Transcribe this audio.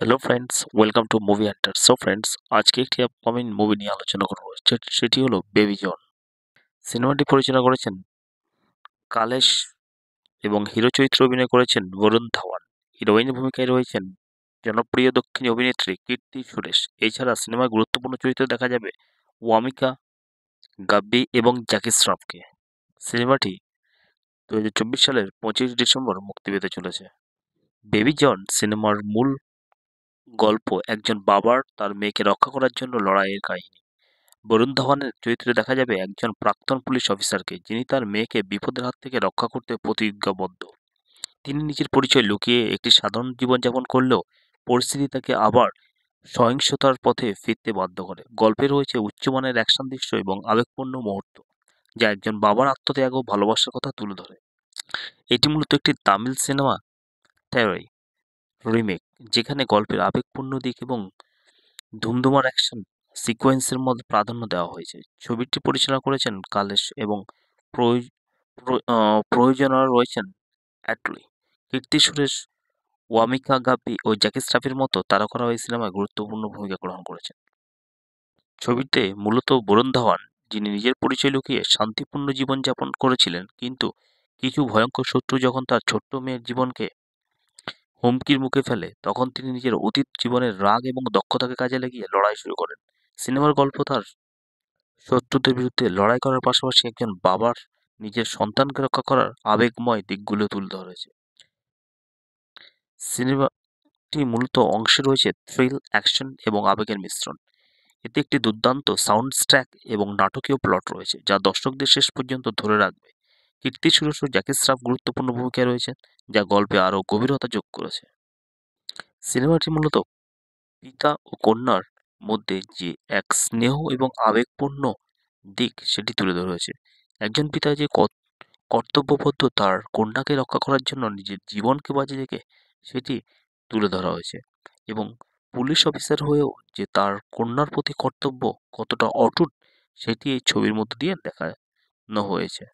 Hello friends, welcome to movie Hunter. So friends, আজকে একটি upcoming movie নিয়ে আলোচনা করব। সেটি হলো বেবি জন। সিনেমাটি পরিচালনা করেছেন কালেশ এবং হিরো চরিত্রে অভিনয় করেছেন বরুণ ধাওয়ান। হিরোইনের ভূমিকায় রয়েছেন জনপ্রিয় দক্ষিণী অভিনেত্রী কীর্তি সুরেশ। এছাড়া সিনেমায় গুরুত্বপূর্ণ চরিত্রে দেখা যাবে ওয়ামিকা গাব্বি এবং জ্যাকি শ্রফকে। সিনেমাটি 2024 সালের 25 ডিসেম্বর মুক্তি পেতে চলেছে। বেবি জন সিনেমার মূল গল্প একজন বাবার তার মেয়েকে রক্ষা করার জন্য লড়াইয়ের কাহিনী। বরুণ ধাওয়ানের চরিত্রে দেখা যাবে একজন প্রাক্তন পুলিশ অফিসারকে, যিনি তার মেয়েকে বিপদের হাত থেকে রক্ষা করতে প্রতিজ্ঞাবদ্ধ। তিনি নিজের পরিচয় লুকিয়ে একটি সাধারণ জীবনযাপন করলেও পরিস্থিতি তাকে আবার সহিংসতার পথে ফিরতে বাধ্য করে। গল্পে রয়েছে উচ্চমানের অ্যাকশন দৃশ্য এবং আবেগপূর্ণ মুহূর্ত, যা একজন বাবার আত্মত্যাগ ও ভালোবাসার কথা তুলে ধরে। এটি মূলত একটি তামিল সিনেমা থেরই রিমেক, যেখানে গল্পের আবেগপূর্ণ দিক এবং ধুমধুমার অ্যাকশন সিকোয়েন্সের মধ্যে প্রাধান্য দেওয়া হয়েছে। ছবিটি পরিচালনা করেছেন কালেশ এবং প্রয়োজনায় রয়েছেন অ্যাটলি। কীর্তি সুরেশ, ওয়ামিকা গাব্বি ও জ্যাকি শ্রফের মতো তারকারা এই সিনেমায় গুরুত্বপূর্ণ ভূমিকা গ্রহণ করেছেন। ছবিতে মূলত বরুণ ধাওয়ান, যিনি নিজের পরিচয় লুকিয়ে শান্তিপূর্ণ জীবনযাপন করেছিলেন, কিন্তু কিছু ভয়ঙ্কর শত্রু যখন তার ছোট্ট মেয়ের জীবনকে হুমকির মুখে ফেলে, তখন তিনি নিজের অতীত জীবনের রাগ এবং দক্ষতাকে কাজে লাগিয়ে লড়াই শুরু করেন। সিনেমার গল্প তার শত্রুদের বিরুদ্ধে লড়াই করার পাশাপাশি একজন বাবার নিজের সন্তানকে রক্ষা করার আবেগময় দিকগুলো তুলে ধরেছে। সিনেমাটি মূলত অংশে রয়েছে থ্রিল, অ্যাকশন এবং আবেগের মিশ্রণ। এতে একটি দুর্দান্ত সাউন্ড ট্র্যাক এবং নাটকীয় প্লট রয়েছে, যা দর্শকদের শেষ পর্যন্ত ধরে রাখবে। কীর্তি সুরেশ ও জ্যাকি শ্রফ গুরুত্বপূর্ণ ভূমিকায় রয়েছেন, যা গল্পে আরও গভীরতা যোগ করেছে। সিনেমাটি মূলত পিতা ও কন্যার মধ্যে যে এক স্নেহ এবং আবেগপূর্ণ দিক, সেটি তুলে ধরা হয়েছে। একজন পিতা যে কর্তব্যবদ্ধ তার কন্যাকে রক্ষা করার জন্য নিজের জীবনকে বাজি রেখে, সেটি তুলে ধরা হয়েছে। এবং পুলিশ অফিসার হয়েও যে তার কন্যার প্রতি কর্তব্য কতটা অটুট, সেটি এই ছবির মধ্য দিয়ে দেখানো হয়েছে।